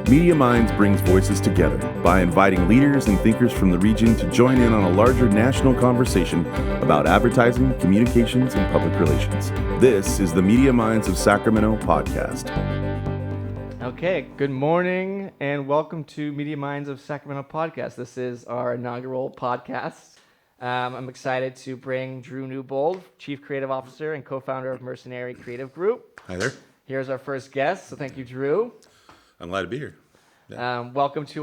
Media Minds brings voices together by inviting leaders and thinkers from the region to join in on a larger national conversation about advertising, communications, and public relations. This is the Media Minds of Sacramento podcast. Okay, good morning and welcome to Media Minds of Sacramento podcast. This is our inaugural podcast. I'm excited to bring Drew Newbold, Chief Creative Officer and co-founder of Mercenary Creative Group. Hi there. Here's our first guest, so thank you, Drew. I'm glad to be here. Yeah. Welcome to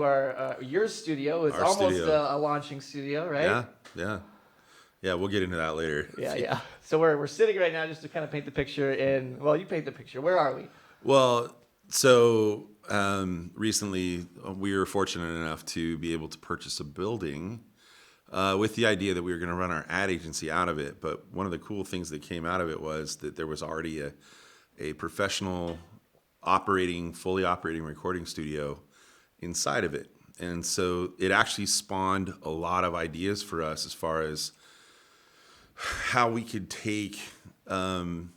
your studio. It's Our almost studio. a launching studio, right? Yeah. We'll get into that later. Yeah. So we're sitting right now just to kind of paint the picture you paint the picture. Where are we? Well, so recently we were fortunate enough to be able to purchase a building with the idea that we were going to run our ad agency out of it. But one of the cool things that came out of it was that there was already a professional fully operating recording studio inside of it. And so it actually spawned a lot of ideas for us as far as how we could take the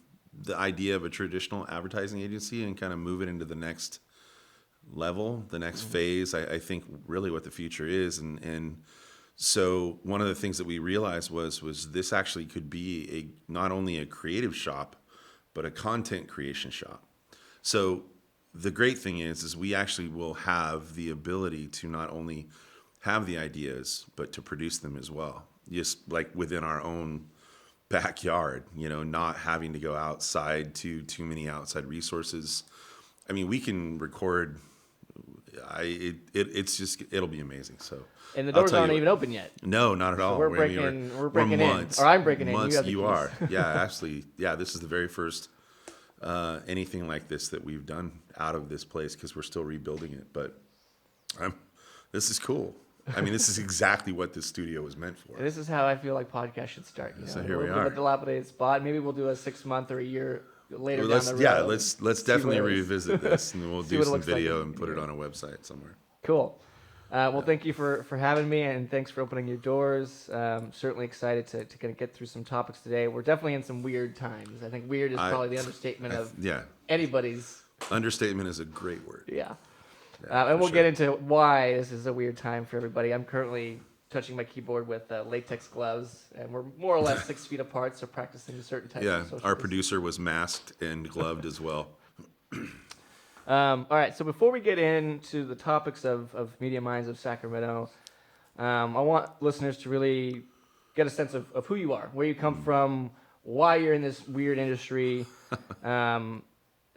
idea of a traditional advertising agency and kind of move it into the next level, the next phase. I think really what the future is. And so one of the things that we realized was this actually could be not only a creative shop, but a content creation shop. So the great thing is we actually will have the ability to not only have the ideas, but to produce them as well. Just like within our own backyard, not having to go outside to too many outside resources. I mean, we can record. It'll be amazing. So. And the doors aren't even open yet. No, not at all. We're breaking in, or I'm breaking in. You are. Yeah, actually, this is the very first anything like this that we've done out of this place because we're still rebuilding it. But this is cool. I mean, this is exactly what this studio was meant for. And this is how I feel like podcasts should start. So here we are. A dilapidated spot. Maybe we'll do a 6 month or a year later down the road. Yeah, let's definitely revisit this, and we'll do some video and put it on a website somewhere. Cool. Well, thank you for having me, and thanks for opening your doors. Certainly excited to kind of get through some topics today. We're definitely in some weird times. I think weird is probably the understatement of anybody's. Understatement is a great word. Yeah. And we'll get into why this is a weird time for everybody. I'm currently touching my keyboard with latex gloves, and we're more or less 6 feet apart, so practicing certain types of social our producer was masked and gloved as well. All right, so before we get into the topics of Media Minds of Sacramento, I want listeners to really get a sense of who you are, where you come from, why you're in this weird industry,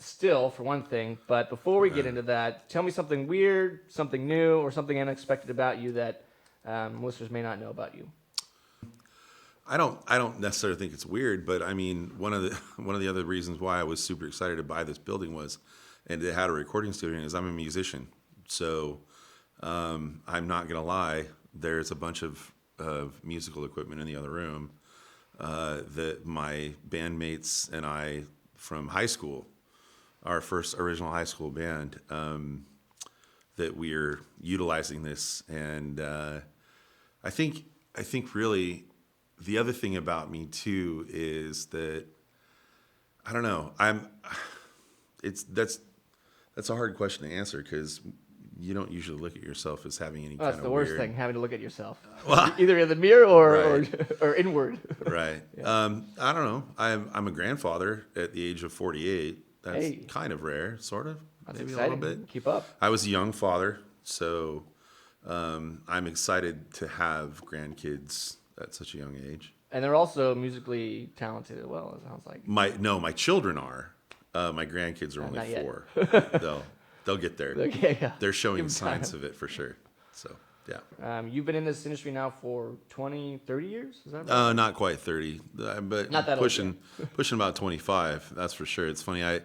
still, for one thing. But before we get into that, tell me something weird, something new, or something unexpected about you that listeners may not know about you. I don't necessarily think it's weird, but I mean, one of the other reasons why I was super excited to buy this building and it had a recording studio, is I'm a musician. So I'm not gonna lie, there's a bunch of musical equipment in the other room that my bandmates and I from high school, our first original high school band, that we're utilizing this. And I think really the other thing about me too is that, I don't know, that's a hard question to answer because you don't usually look at yourself as having any kind of weird. That's the worst thing, having to look at yourself. Either in the mirror or inward. Right. Yeah. I don't know. I'm a grandfather at the age of 48. That's kind of rare, sort of. That's maybe exciting. A little bit. Keep up. I was a young father, so I'm excited to have grandkids at such a young age. And they're also musically talented as well, it sounds like. My children are. My grandkids are only 4. They'll get there. Yeah. They're showing signs of it for sure. So, yeah. You've been in this industry now for 20, 30 years? Is that right? Not quite 30, but not that pushing about 25. That's for sure. It's funny. I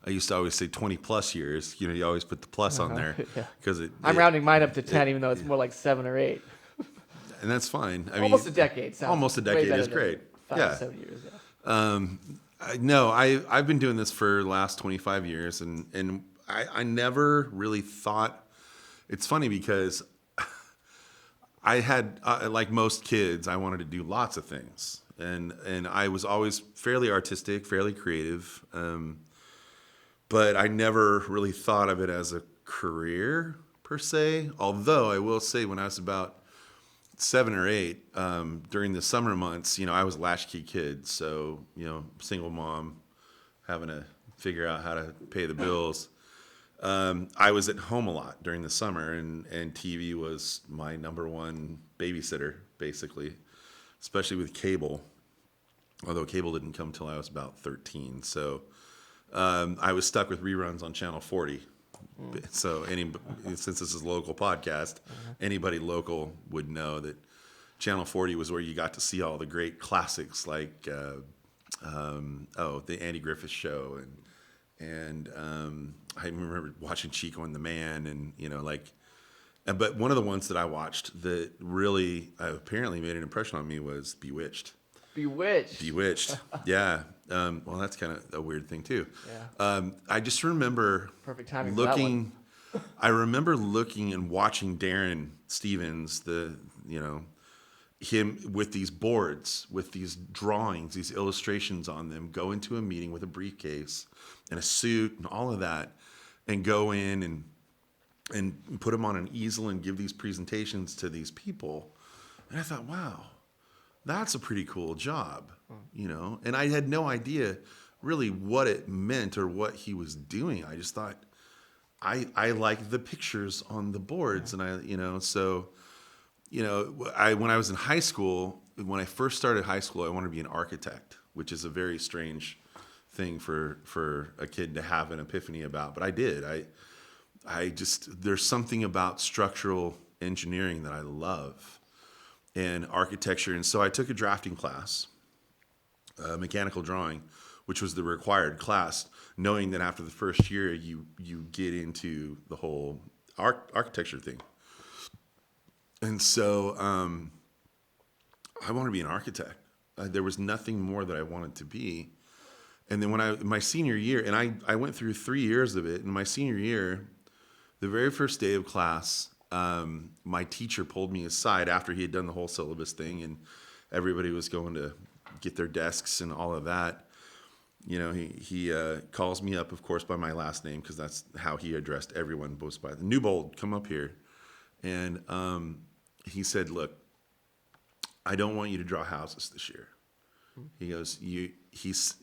used to always say 20 plus years. You always put the plus on there because I'm rounding mine up to 10, even though it's more like 7 or 8. And that's fine. Almost a decade. Almost a decade is great. 5 to 7 years. Yeah. No, I've been doing this for the last 25 years, and I never really thought. It's funny because I had, like most kids, I wanted to do lots of things, and I was always fairly artistic, fairly creative, but I never really thought of it as a career per se. Although I will say, when I was about 7 or 8, during the summer months, I was a latchkey kid. So, single mom, having to figure out how to pay the bills. I was at home a lot during the summer, and TV was my number one babysitter, basically, especially with cable. Although cable didn't come till I was about 13. So I was stuck with reruns on Channel 40. So since this is a local podcast, anybody local would know that Channel 40 was where you got to see all the great classics like the Andy Griffith Show, and I remember watching Chico and the Man, and but one of the ones that I watched that really apparently made an impression on me was Bewitched. Bewitched. Yeah. Well, that's kind of a weird thing too. Yeah. I just remember Perfect timing looking. I remember looking and watching Darren Stevens, him with these boards, with these drawings, these illustrations on them, go into a meeting with a briefcase and a suit and all of that, and go in and put them on an easel and give these presentations to these people. And I thought, wow, that's a pretty cool job, And I had no idea really what it meant or what he was doing. I just thought I liked the pictures on the boards, and when I was in high school, when I first started high school, I wanted to be an architect, which is a very strange thing for a kid to have an epiphany about. But I did. There's something about structural engineering that I love, and architecture. And so I took a drafting class, mechanical drawing, which was the required class, knowing that after the first year you get into the whole architecture thing. And so I wanted to be an architect. There was nothing more that I wanted to be. And then my senior year, and I went through 3 years of it. In my senior year, the very first day of class, my teacher pulled me aside after he had done the whole syllabus thing, and everybody was going to get their desks and all of that. He calls me up, of course, by my last name, because that's how he addressed everyone, both by the Newbold, come up here. And he said, look, I don't want you to draw houses this year. He goes, this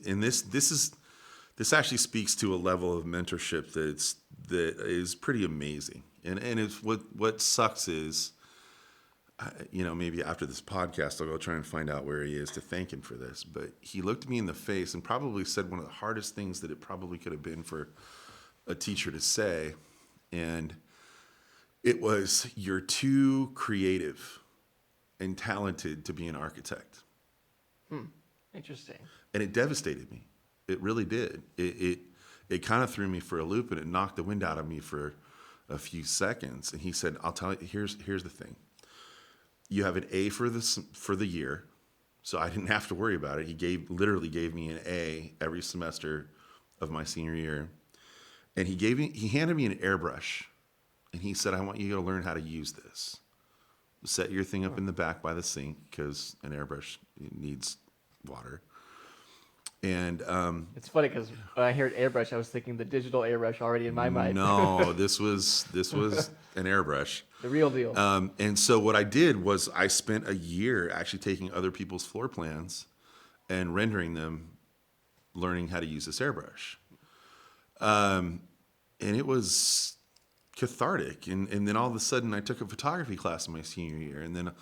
actually speaks to a level of mentorship that is pretty amazing. And it's what sucks is, maybe after this podcast, I'll go try and find out where he is to thank him for this. But he looked me in the face and probably said one of the hardest things that it probably could have been for a teacher to say. And it was, you're too creative and talented to be an architect. Interesting. And it devastated me. It really did. It kind of threw me for a loop, and it knocked the wind out of me for a few seconds. And he said, I'll tell you, here's the thing. You have an A for the year, so I didn't have to worry about it. He literally gave me an A every semester of my senior year. And he handed me an airbrush, and he said, I want you to learn how to use this. Set your thing up in the back by the sink, because an airbrush needs water. And it's funny because when I heard airbrush, I was thinking the digital airbrush already in my mind. No, this was an airbrush, the real deal. And so what I did was I spent a year actually taking other people's floor plans and rendering them, learning how to use this airbrush. And it was cathartic. And then all of a sudden I took a photography class in my senior year, and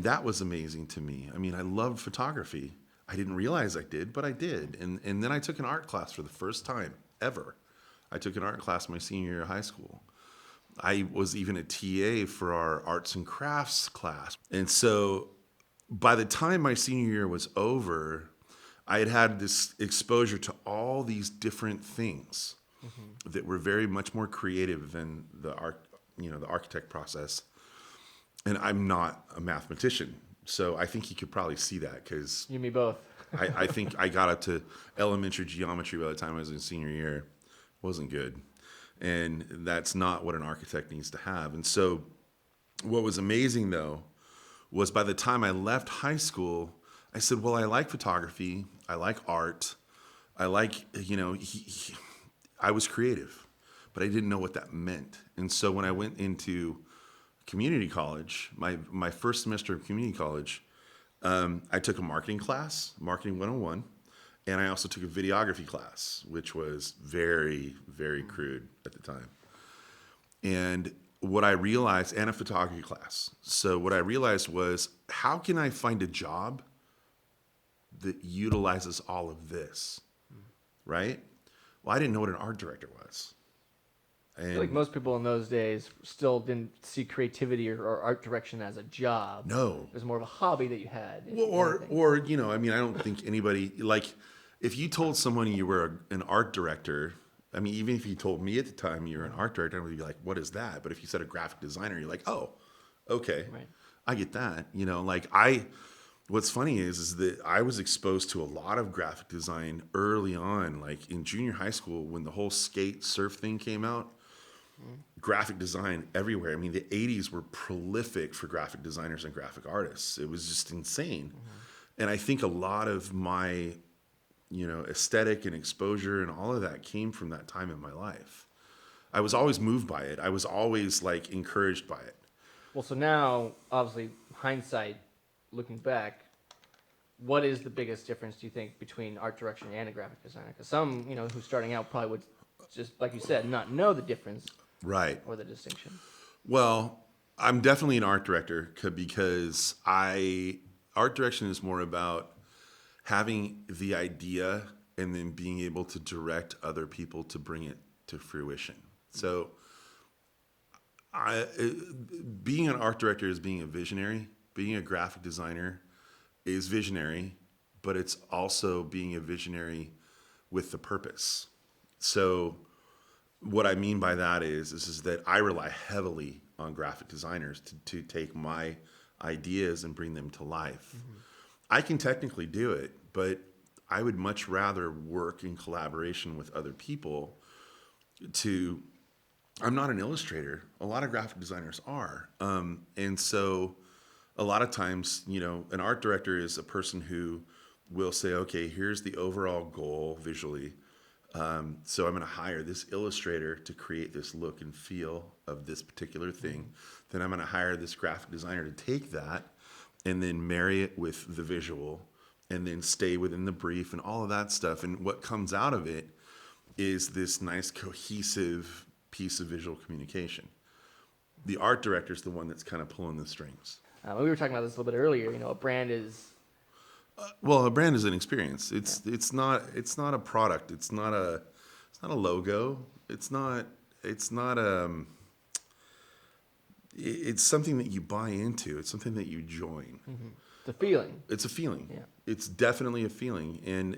that was amazing to me. I mean, I loved photography. I didn't realize I did, but I did. And then I took an art class for the first time ever. I took an art class my senior year of high school. I was even a TA for our arts and crafts class. And so by the time my senior year was over, I had had this exposure to all these different things that were very much more creative than the architect process. And I'm not a mathematician. So I think he could probably see that, because you and me both. I think I got up to elementary geometry by the time I was in senior year. Wasn't good. And that's not what an architect needs to have. And so what was amazing, though, was by the time I left high school, I said, well, I like photography. I like art. I like, I was creative. but I didn't know what that meant. And so when I went into community college, my first semester of community college, I took a marketing class, Marketing 101, and I also took a videography class, which was very, very crude at the time. And what I realized, and a photography class. So what I realized was, how can I find a job that utilizes all of this, right? Well, I didn't know what an art director was. I feel like most people in those days still didn't see creativity or art direction as a job. No. It was more of a hobby that you had. Well, or I don't think anybody, like, if you told someone you were an art director, I mean, even if you told me at the time you were an art director, I would be like, what is that? But if you said a graphic designer, you're like, oh, okay, right. I get that. What's funny is that I was exposed to a lot of graphic design early on, like in junior high school when the whole skate surf thing came out. Graphic design everywhere. I mean, the 80s were prolific for graphic designers and graphic artists. It was just insane. And I think a lot of my, aesthetic and exposure and all of that came from that time in my life. I was always moved by it. I was always like encouraged by it. Well, so now, obviously, hindsight, looking back, what is the biggest difference, do you think, between art direction and a graphic designer? Because some, who's starting out probably would just, like you said, not know the difference. Right. Or the distinction. Well, I'm definitely an art director because art direction is more about having the idea and then being able to direct other people to bring it to fruition. So being an art director is being a visionary. Being a graphic designer is visionary, but it's also being a visionary with the purpose. So what I mean by that is that I rely heavily on graphic designers to take my ideas and bring them to life. Mm-hmm. I can technically do it, but I would much rather work in collaboration with other people I'm not an illustrator. A lot of graphic designers are. And so a lot of times, an art director is a person who will say, okay, here's the overall goal visually. So I'm going to hire this illustrator to create this look and feel of this particular thing. Then I'm going to hire this graphic designer to take that and then marry it with the visual and then stay within the brief and all of that stuff. And what comes out of it is this nice cohesive piece of visual communication. The art director is the one that's kind of pulling the strings. We were talking about this a little bit earlier. A brand is... a brand is an experience. It's not a product. It's not a logo. It's something that you buy into. It's something that you join. Mm-hmm. It's a feeling. It's a feeling. Yeah. It's definitely a feeling. And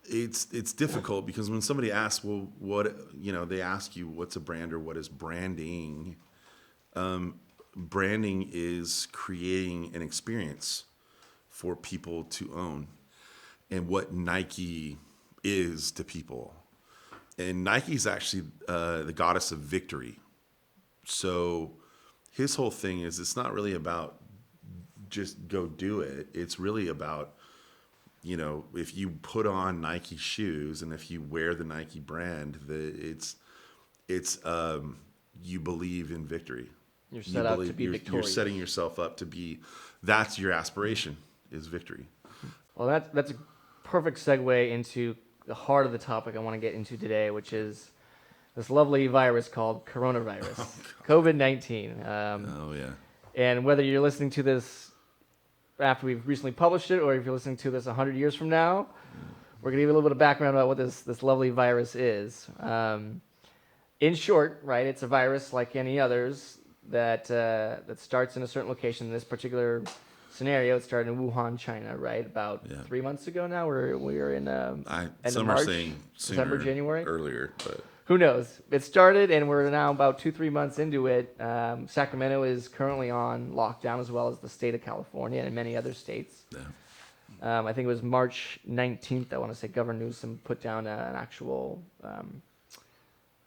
it's difficult because when somebody asks, well, what, they ask you what's a brand or what is branding. Branding is creating an experience for people to own, and what Nike is to people. And Nike's actually the goddess of victory. So his whole thing is it's not really about just go do it. It's really about, if you put on Nike shoes and if you wear the Nike brand, it's you believe in victory. You're set up to be victorious. You're setting yourself up to be, that's your aspiration, is victory. Well, that's a perfect segue into the heart of the topic I want to get into today, which is this lovely virus called coronavirus, COVID-19. Oh, yeah. And whether you're listening to this after we've recently published it or if you're listening to this 100 years from now, we're going to give you a little bit of background about what this lovely virus is. In short, right, it's a virus like any others that starts in a certain location. In this particular scenario, it started in Wuhan, China, right? About 3 months ago now. We're in end of March, saying December, January, earlier, but who knows? It started, and we're now about 2-3 months into it. Sacramento is currently on lockdown, as well as the state of California and many other states. Yeah. I think it was March 19th. I want to say Governor Newsom put down an actual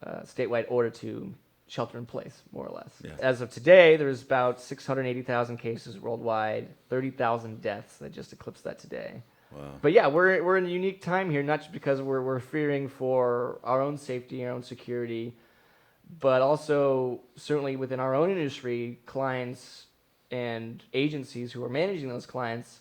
statewide order to shelter in place, more or less. Yeah. As of today, there's about 680,000 cases worldwide, 30,000 deaths. That just eclipsed that today. Wow. But yeah, we're in a unique time here, not just because we're fearing for our own safety, our own security, but also certainly within our own industry, clients and agencies who are managing those clients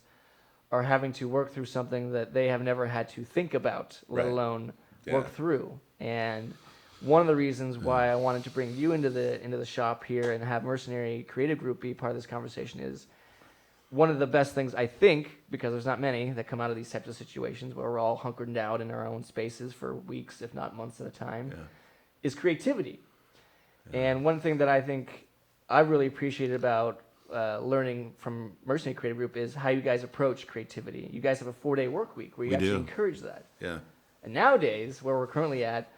are having to work through something that they have never had to think about, let Right. alone Yeah. work through. And one of the reasons why I wanted to bring you into the shop here and have Mercenary Creative Group be part of this conversation is one of the best things I think, because there's not many that come out of these types of situations where we're all hunkered out in our own spaces for weeks, if not months at a time, is creativity. And one thing that I think I really appreciated about learning from Mercenary Creative Group is how you guys approach creativity. You guys have a 4-day work week where you We actually do. encourage that. Yeah. And nowadays, where we're currently at,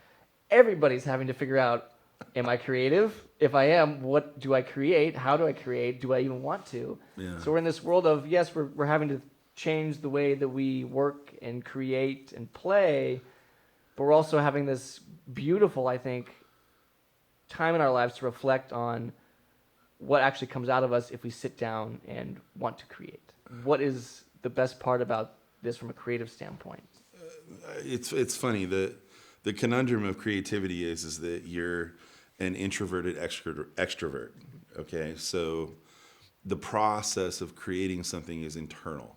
everybody's having to figure out, am I creative? If I am, what do I create? How do I create? Do I even want to? Yeah. So we're in this world of, yes, we're having to change the way that we work and create and play, but we're also having this beautiful, I think, time in our lives to reflect on what actually comes out of us if we sit down and want to create. What is the best part about this from a creative standpoint? It's funny. The conundrum of creativity is that you're an introverted extrovert. Okay, so the process of creating something is internal.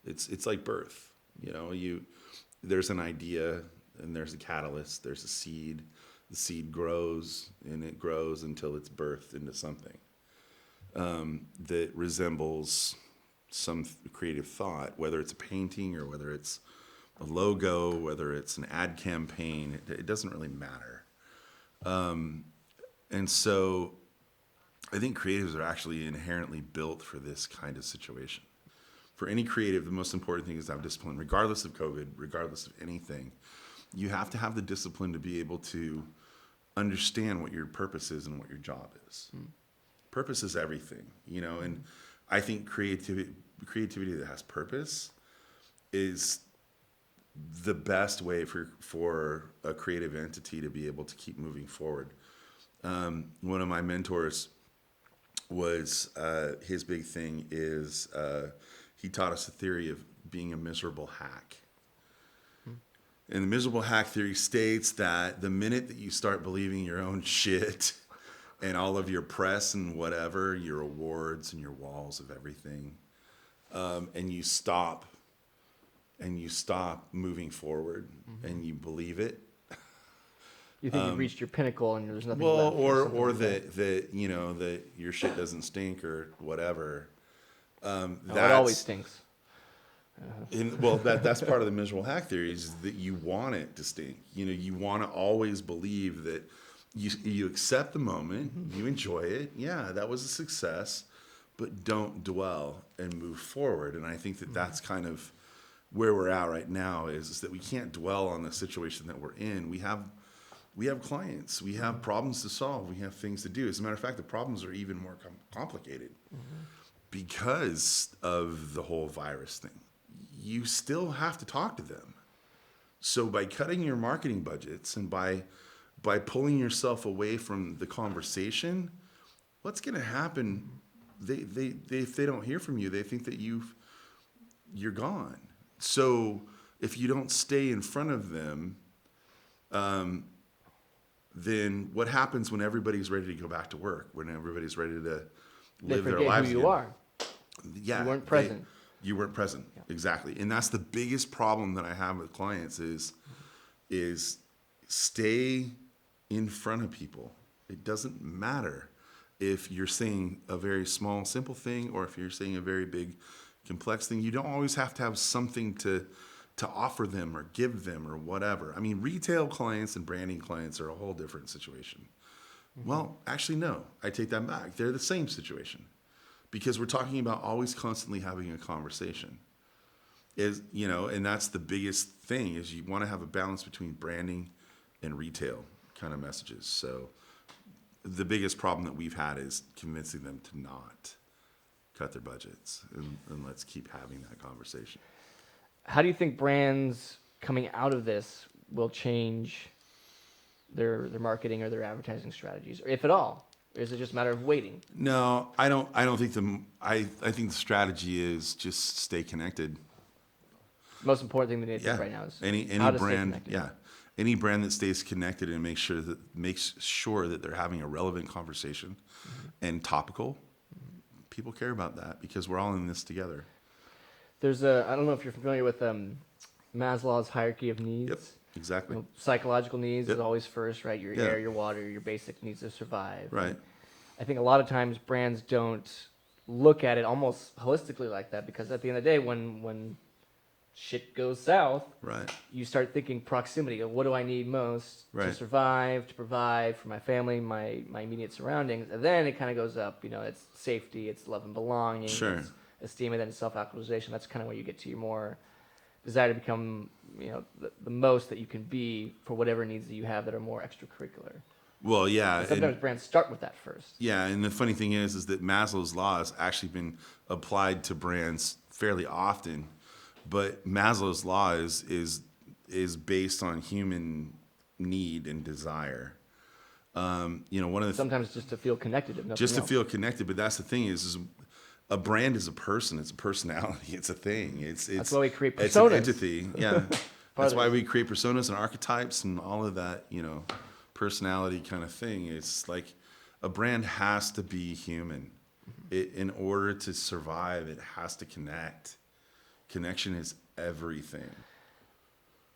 It's like birth. There's an idea and there's a catalyst. There's a seed. The seed grows and it grows until it's birthed into something that resembles some creative thought, whether it's a painting or whether it's a logo, whether it's an ad campaign. It doesn't really matter. And so I think creatives are actually inherently built for this kind of situation. For any creative, the most important thing is to have discipline, regardless of COVID, regardless of anything. You have to have the discipline to be able to understand what your purpose is and what your job is. Purpose is everything, and I think creativity that has purpose is the best way for a creative entity to be able to keep moving forward. One of my mentors was, his big thing is, he taught us the theory of being a miserable hack. And the miserable hack theory states that the minute that you start believing your own shit and all of your press and whatever, your awards and your walls of everything, and you stop moving forward and you believe it. You think you've reached your pinnacle and there's nothing Well, left? or that your shit doesn't stink or whatever. It always stinks. That's part of the miserable hack theory is that you want it to stink. You want to always believe that you accept the moment, you enjoy it. Yeah, that was a success, but don't dwell and move forward. And I think that that's kind of where we're at right now is that we can't dwell on the situation that we're in. We have clients, we have problems to solve, we have things to do. As a matter of fact, the problems are even more complicated because of the whole virus thing. You still have to talk to them. So by cutting your marketing budgets and by pulling yourself away from the conversation, what's going to happen? They if they don't hear from you, they think that you're gone. So if you don't stay in front of them, then what happens when everybody's ready to go back to work? When everybody's ready to live their lives who you again? are. Yeah, You weren't present. You weren't present. Yeah. Exactly. And that's the biggest problem that I have with clients is stay in front of people. It doesn't matter if you're saying a very small, simple thing or if you're saying a very big, complex thing. You don't always have to have something to offer them or give them or whatever. I mean, retail clients and branding clients are a whole different situation. Well, actually, no. I take that back. They're the same situation. Because we're talking about always constantly having a conversation. And that's the biggest thing is you want to have a balance between branding and retail kind of messages. So the biggest problem that we've had is convincing them to not cut their budgets and let's keep having that conversation. How do you think brands coming out of this will change their marketing or their advertising strategies, or if at all? Or is it just a matter of waiting? No, I don't think I think the strategy is just stay connected. the most important thing that they think right now is any how to stay brand, connected. any brand that stays connected and makes sure that they're having a relevant conversation and topical. People care about that because we're all in this together. There's I don't know if you're familiar with Maslow's hierarchy of needs. Yep, exactly. Psychological needs is Yep. always first, right? Your air, your water, your basic needs to survive. Right. And I think a lot of times brands don't look at it almost holistically like that, because at the end of the day, when shit goes south, Right. you start thinking proximity of what do I need most to Right. survive, to provide for my family, my immediate surroundings, and then it kind of goes up. It's safety, it's love and belonging, Sure. it's esteem, and then self-actualization. That's kind of where you get to your more desire to become, the most that you can be for whatever needs that you have that are more extracurricular. Well, yeah. And sometimes brands start with that first. Yeah, and the funny thing is that Maslow's law has actually been applied to brands fairly often, but Maslow's law is based on human need and desire. One of the Sometimes just to feel connected, if nothing just to else. feel connected. But that's the thing is a brand is a person. It's a personality. It's a thing. It's That's why we create It's an personas. entity. Yeah, that's of why it. we create personas and archetypes and all of that. Personality kind of thing. It's like a brand has to be human. In order to survive, it has to connect. Connection is everything.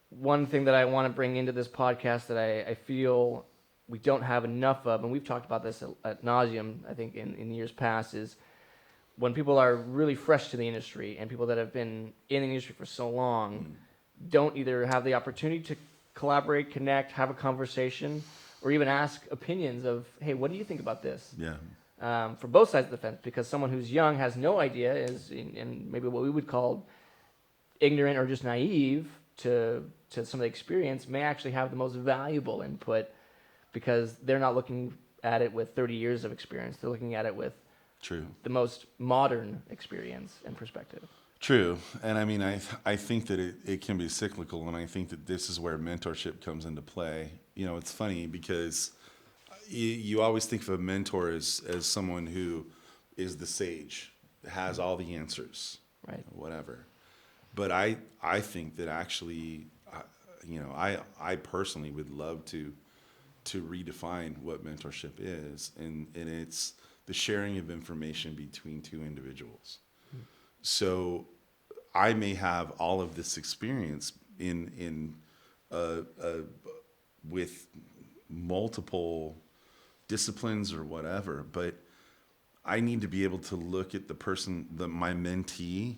One thing that I want to bring into this podcast that I feel we don't have enough of, and we've talked about this at nauseum, I think, in years past, is when people are really fresh to the industry and people that have been in the industry for so long don't either have the opportunity to collaborate, connect, have a conversation, or even ask opinions of, hey, what do you think about this? Yeah. For both sides of the fence, because someone who's young has no idea, is in maybe what we would call ignorant or just naive to some of the experience, may actually have the most valuable input because they're not looking at it with 30 years of experience. They're looking at it with True. the most modern experience and perspective. True. And I mean, I think that it can be cyclical, and I think that this is where mentorship comes into play. It's funny because you always think of a mentor as someone who is the sage, has all the answers, Right. whatever. But I think that actually, I personally would love to redefine what mentorship is, and it's the sharing of information between two individuals. So I may have all of this experience with multiple disciplines or whatever, but I need to be able to look at my mentee,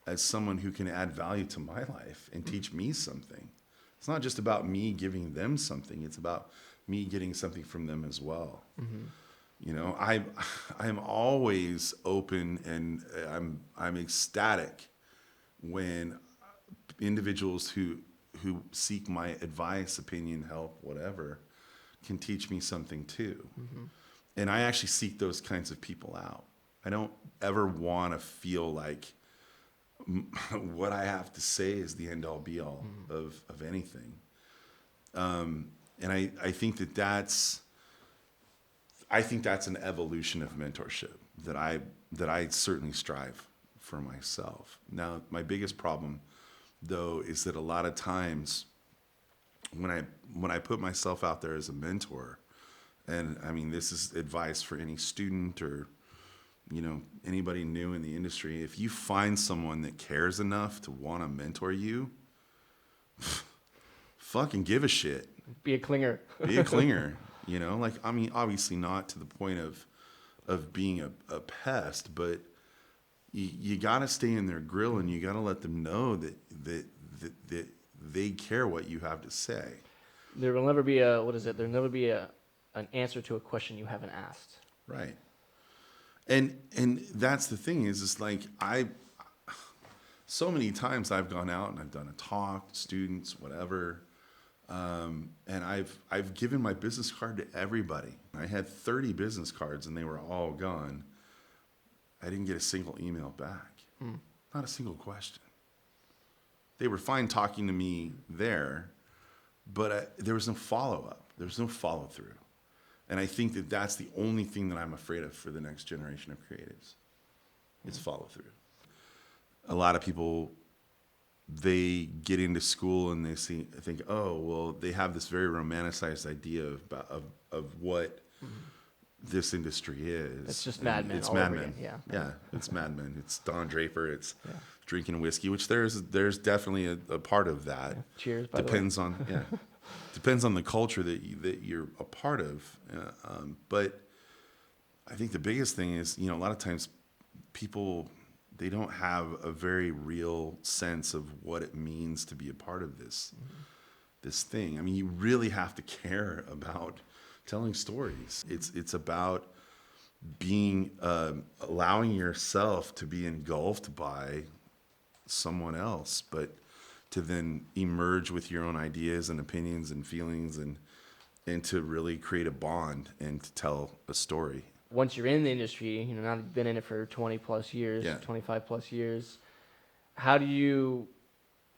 as someone who can add value to my life and teach me something. It's not just about me giving them something. It's about me getting something from them as well. I'm always open, and I'm ecstatic when individuals who seek my advice, opinion, help, whatever, can teach me something too. And I actually seek those kinds of people out. I don't ever want to feel like what I have to say is the end all be all of anything. And I think that's an evolution of mentorship that I certainly strive for myself. Now, my biggest problem though is that a lot of times when I put myself out there as a mentor, and I mean, this is advice for any student or anybody new in the industry, if you find someone that cares enough to want to mentor you, fucking give a shit. Be a clinger. Be a clinger. I mean, obviously not to the point of being a pest, but you got to stay in their grill, and you got to let them know that they care what you have to say. There will never be there'll never be an answer to a question you haven't asked. Right. And that's the thing is like so many times I've gone out and I've done a talk, students, whatever, and I've given my business card to everybody. I had 30 business cards and they were all gone. I didn't get a single email back. Not a single question. They were fine talking to me there, but there was no follow-up. There was no follow-through. And I think that that's the only thing that I'm afraid of for the next generation of creatives. It's follow-through. A lot of people they get into school and they think, oh, well, they have this very romanticized idea of what this industry is. It's just Mad Men. It's all Mad over Men. again. Yeah, it's Mad Men. It's Don Draper. It's drinking whiskey, which there's definitely a part of that. Yeah. Cheers. By Depends the way. on depends on the culture that you're a part of. But I think the biggest thing is, a lot of times people, they don't have a very real sense of what it means to be a part of this thing. I mean, you really have to care about telling stories. It's about being allowing yourself to be engulfed by someone else, but to then emerge with your own ideas and opinions and feelings and to really create a bond and to tell a story. Once you're in the industry, now you've been in it for 20 plus years, 25 plus years, how do you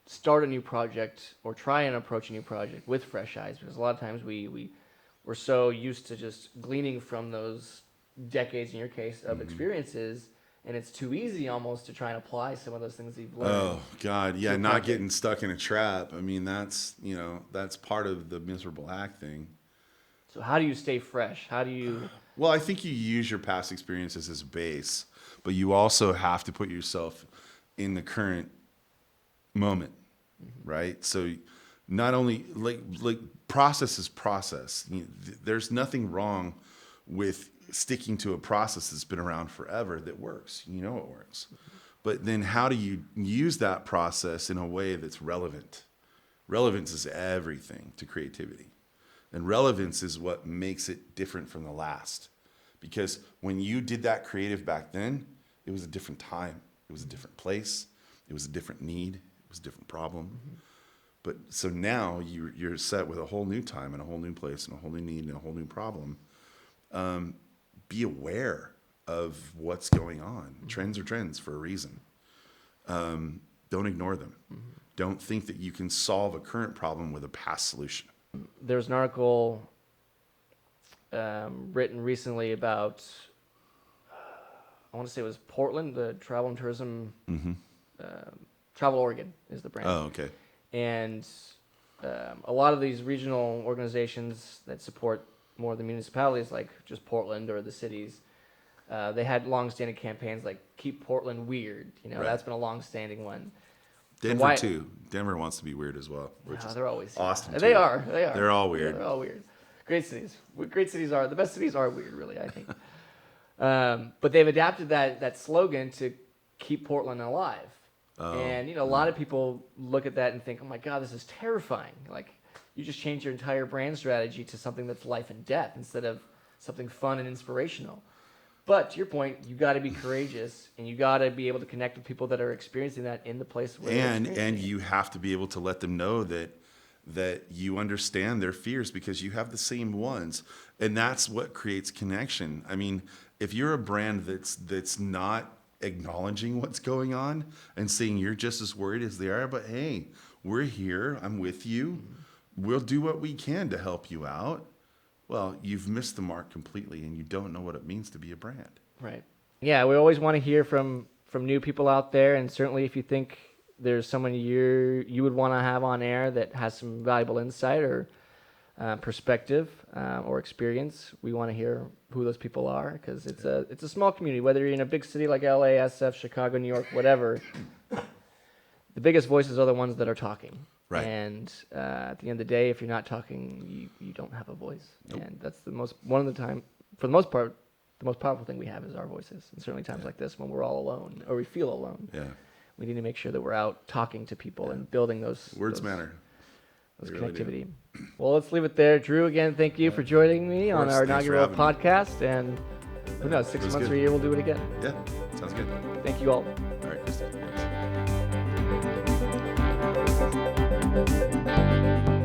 start a new project or try and approach a new project with fresh eyes? Because a lot of times we're so used to just gleaning from those decades, in your case, of experiences, and it's too easy almost to try and apply some of those things that you've learned. Oh God, yeah, not getting stuck in a trap. I mean, that's part of the miserable act thing. So how do you stay fresh? How do you... Well, I think you use your past experiences as a base, but you also have to put yourself in the current moment, right? So not only like process is process. There's nothing wrong with sticking to a process that's been around forever that works. It works. But then how do you use that process in a way that's relevant? Relevance is everything to creativity. And relevance is what makes it different from the last. Because when you did that creative back then, it was a different time. It was a different place. It was a different need. It was a different problem. But so now you're set with a whole new time and a whole new place and a whole new need and a whole new problem. Be aware of what's going on. Trends are trends for a reason. Don't ignore them. Don't think that you can solve a current problem with a past solution. There's an article written recently about, I want to say it was Portland, the travel and tourism, Travel Oregon is the brand. Oh, okay. And a lot of these regional organizations that support more of the municipalities, like just Portland or the cities, they had long-standing campaigns like Keep Portland Weird. Right. That's been a long-standing one. Denver too. Denver wants to be weird as well. They're always Austin. They too. are. They're all weird. They're all weird. Great cities. Great cities are the best. Cities are weird, really. I think. But they've adapted that slogan to keep Portland alive. And a lot of people look at that and think, "Oh my God, this is terrifying!" Like you just changed your entire brand strategy to something that's life and death instead of something fun and inspirational. But to your point, you got to be courageous, and you got to be able to connect with people that are experiencing that in the place where and you have to be able to let them know that you understand their fears because you have the same ones, and that's what creates connection. I mean, if you're a brand that's not acknowledging what's going on and saying you're just as worried as they are, but hey, we're here, I'm with you, we'll do what we can to help you out. Well, you've missed the mark completely, and you don't know what it means to be a brand. Right. Yeah, we always want to hear from new people out there, and certainly if you think there's someone you would want to have on air that has some valuable insight or perspective or experience, we want to hear who those people are, because it's a small community. Whether you're in a big city like LA, SF, Chicago, New York, whatever, the biggest voices are the ones that are talking. Right. And at the end of the day, if you're not talking, you don't have a voice. Nope. And that's for the most part, the most powerful thing we have is our voices. And certainly times like this when we're all alone or we feel alone. Yeah. We need to make sure that we're out talking to people and building those words matter. Those connectivity. Really. Well, let's leave it there. Drew, again, thank you for joining me on our inaugural podcast. And who knows, 6 months or a year, we'll do it again. Yeah, sounds good. Thank you all. All right, Christy. Thanks.